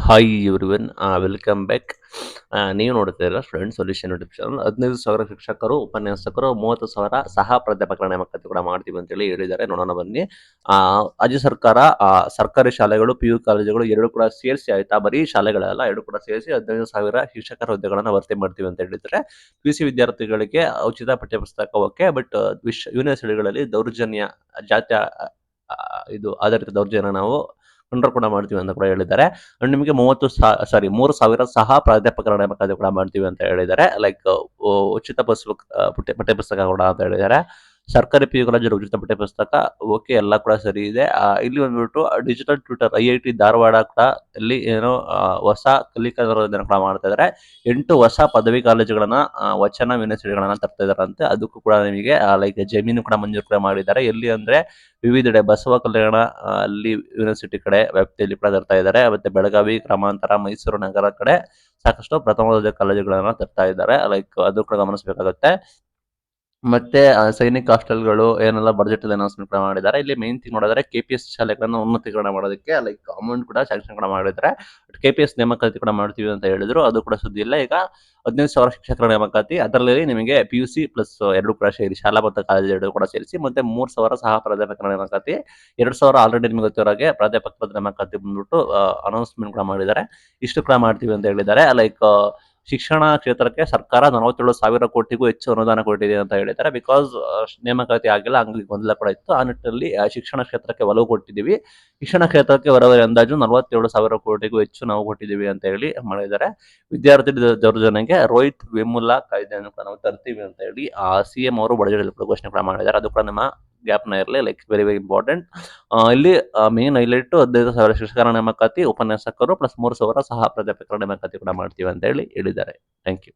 Hi everyone, welcome back. ನೀವು ನೋಡ್ತಾ ಇರೋ ಸ್ಟೂಡೆಂಟ್ ಸೊಲ್ಯೂಷನ್ ಯೂಟ್ಯೂಬ್ ಚಾನಲ್. 15,000 ಶಿಕ್ಷಕರು, ಉಪನ್ಯಾಸಕರು, 30,000 ಸಹ ಪ್ರಾಧ್ಯಾಪಕರ ನೇಮಕಾತಿ ಕೂಡ ಮಾಡ್ತೀವಿ ಅಂತೇಳಿ ಹೇಳಿದ್ದಾರೆ. ನೋಡೋಣ ಬನ್ನಿ. ರಾಜ್ಯ ಸರ್ಕಾರ ಸರ್ಕಾರಿ ಶಾಲೆಗಳು, PU ಕಾಲೇಜುಗಳು ಎರಡು ಕೂಡ ಸೇರಿಸಿ, ಆಯ್ತಾ, ಬರೀ ಶಾಲೆಗಳೆಲ್ಲ ಎರಡು ಕೂಡ ಸೇರಿಸಿ 15,000 ಶಿಕ್ಷಕರ ಹುದ್ದೆಗಳನ್ನ ಭರ್ತಿ ಮಾಡ್ತೀವಿ ಅಂತ ಹೇಳಿದ್ದಾರೆ. PUC ವಿದ್ಯಾರ್ಥಿಗಳಿಗೆ ಉಚಿತ ಪಠ್ಯಪುಸ್ತಕ ಓಕೆ, ಬಟ್ ಯೂನಿವರ್ಸಿಟಿಗಳಲ್ಲಿ ದೌರ್ಜನ್ಯ, ಜಾತಿ ಇದು ಆಧಾರಿತ ದೌರ್ಜನ್ಯ ನಾವು ಕಂಟ್ರೋಲ್ ಕೂಡ ಮಾಡ್ತೀವಿ ಅಂತ ಕೂಡ ಹೇಳಿದ್ದಾರೆ. ಅಂಡ್ ನಿಮಗೆ 3,000 ಸಹ ಪ್ರಾಧ್ಯಾಪಕರ ನೇಮಕಾತಿ ಕೂಡ ಮಾಡ್ತೀವಿ ಅಂತ ಹೇಳಿದ್ದಾರೆ. ಲೈಕ್ ಉಚಿತ ಪಠ್ಯಪುಸ್ತಕ ಕೂಡ ಅಂತ ಹೇಳಿದ್ದಾರೆ. ಸರ್ಕಾರಿ PU ಕಾಲೇಜಲ್ಲಿ ಉಚಿತ ಪಠ್ಯಪುಸ್ತಕ ಓಕೆ, ಎಲ್ಲ ಕೂಡ ಸರಿ ಇದೆ. ಇಲ್ಲಿ ಬಂದ್ಬಿಟ್ಟು ಡಿಜಿಟಲ್ ಟ್ಯೂಟರ್ IIT ಧಾರವಾಡ ಕೂಡ ಇಲ್ಲಿ ಏನೋ ಹೊಸ ಕಲಿಕಾ ಕೂಡ ಮಾಡ್ತಾ ಇದ್ದಾರೆ. 8 ಹೊಸ ಪದವಿ ಕಾಲೇಜುಗಳನ್ನ ವಚನ ಯೂನಿವರ್ಸಿಟಿಗಳನ್ನ ತರ್ತಾ ಇದಾರಂತೆ. ಅದಕ್ಕೂ ಕೂಡ ನಿಮಗೆ ಲೈಕ್ ಜಮೀನು ಕೂಡ ಮಂಜೂರು ಕೂಡ ಮಾಡಿದ್ದಾರೆ. ಎಲ್ಲಿ ಅಂದ್ರೆ ವಿವಿಧೆಡೆ ಬಸವ ಕಲ್ಯಾಣ ಅಲ್ಲಿ ಯೂನಿವರ್ಸಿಟಿ ಕಡೆ ವ್ಯಾಪ್ತಿಯಲ್ಲಿ ಕೂಡ ತರ್ತಾ ಇದ್ದಾರೆ. ಮತ್ತೆ ಬೆಳಗಾವಿ, ಗ್ರಾಮಾಂತರ, ಮೈಸೂರು ನಗರ ಕಡೆ ಸಾಕಷ್ಟು ಪ್ರಥಮ ದರ್ಜೆ ಕಾಲೇಜುಗಳನ್ನ ತರ್ತಾ ಇದ್ದಾರೆ. ಲೈಕ್ ಅದು ಕೂಡ ಗಮನಿಸಬೇಕಾಗುತ್ತೆ. ಮತ್ತೆ ಸೈನಿಕ ಹಾಸ್ಟೆಲ್ಗಳು ಏನೆಲ್ಲ ಬಜೆಟ್ ಅನೌನ್ಸ್ಮೆಂಟ್ ಕೂಡ ಮಾಡಿದ್ದಾರೆ. ಇಲ್ಲಿ ಮೇನ್ ಥಿಂಗ್ ನೋಡಿದ್ರೆ KPS ಶಾಲೆಗಳನ್ನು ಉನ್ನತೀಕರಣ ಮಾಡೋದಕ್ಕೆ ಲೈಕ್ ಅಮೌಂಟ್ ಕೂಡ ಸ್ಯಾಂಕ್ಷನ್ ಕೂಡ ಮಾಡಿದ್ದಾರೆ. KPS ನೇಮಕಾತಿ ಕೂಡ ಮಾಡ್ತೀವಿ ಅಂತ ಹೇಳಿದ್ರು, ಅದು ಕೂಡ ಸುದ್ದಿ ಇಲ್ಲ. ಈಗ 15,000 ಶಿಕ್ಷಕರ ನೇಮಕಾತಿ, ಅದರಲ್ಲಿ ನಿಮಗೆ PUC ಪ್ಲಸ್ ಎರಡು ಕೂಡ ಸೇರಿ, ಶಾಲಾ ಮತ್ತು ಕಾಲೇಜು ಎರಡು ಕೂಡ ಸೇರಿಸಿ, ಮತ್ತೆ 3,000 ಸಹ ಪ್ರಾಧ್ಯಾಪಕರ ನೇಮಕಾತಿ, 2,000 ಆಲ್ರೆಡಿ ನಿಮಗೆ ಗೊತ್ತಿರೋಗೆ ಪ್ರಾಧ್ಯಾಪಕರ ನೇಮಕಾತಿ ಬಂದ್ಬಿಟ್ಟು ಅನೌನ್ಸ್ಮೆಂಟ್ ಕೂಡ ಮಾಡಿದ್ದಾರೆ. ಇಷ್ಟು ಕೂಡ ಮಾಡ್ತೀವಿ ಅಂತ ಹೇಳಿದ್ದಾರೆ. ಲೈಕ್ ಶಿಕ್ಷಣ ಕ್ಷೇತ್ರಕ್ಕೆ ಸರ್ಕಾರ 47,000 ಕೋಟಿಗೂ ಹೆಚ್ಚು ಅನುದಾನ ಕೊಟ್ಟಿದೆ ಅಂತ ಹೇಳಿದ್ದಾರೆ. ಬಿಕಾಸ್ ನೇಮಕಾತಿ ಆಗಿಲ್ಲ, ಹಂಗಾಗಿ ಗೊಂದಲ ಕೂಡ ಇತ್ತು. ಆ ನಿಟ್ಟಿನಲ್ಲಿ ಶಿಕ್ಷಣ ಕ್ಷೇತ್ರಕ್ಕೆ ಒಲವು ಕೊಟ್ಟಿದ್ದೀವಿ. ಶಿಕ್ಷಣ ಕ್ಷೇತ್ರಕ್ಕೆ ಬರೋವರೆ ಅಂದಾಜು 47,000 ಕೋಟಿಗೂ ಹೆಚ್ಚು ನಾವು ಕೊಟ್ಟಿದ್ದೀವಿ ಅಂತ ಹೇಳಿ ಮಾಡಿದ್ದಾರೆ. ವಿದ್ಯಾರ್ಥಿ ದೌರ್ಜನ್ಯಕ್ಕೆ ರೋಹಿತ್ ವೆಮುಲಾ ಕಾಯ್ದೆಯನ್ನು ಕೂಡ ನಾವು ತರ್ತೀವಿ ಅಂತ ಹೇಳಿ CM ಅವರು ಬಜೆಟ್ ಘೋಷಣೆ ಕೂಡ ಮಾಡಿದ್ದಾರೆ. ಅದು ಕೂಡ ನಮ್ಮ ಗ್ಯಾಪ್ನ ಇರಲಿ, ಲೈಕ್ ವೆರಿ ವೆರಿ ಇಂಪಾರ್ಟೆಂಟ್. ಇಲ್ಲಿ ಮೇನ್ ಹೈಲೈಟ್ 15,000 ಶಿಕ್ಷಕರ ನೇಮಕಾತಿ, ಉಪನ್ಯಾಸಕರು ಪ್ಲಸ್ 3,000 ಸಹ ಪ್ರಾಧ್ಯಾಪಕರ ನೇಮಕಾತಿ ಕೂಡ ಮಾಡ್ತೀವಿ ಅಂತ ಹೇಳಿ ಹೇಳಿದ್ದಾರೆ. Thank you.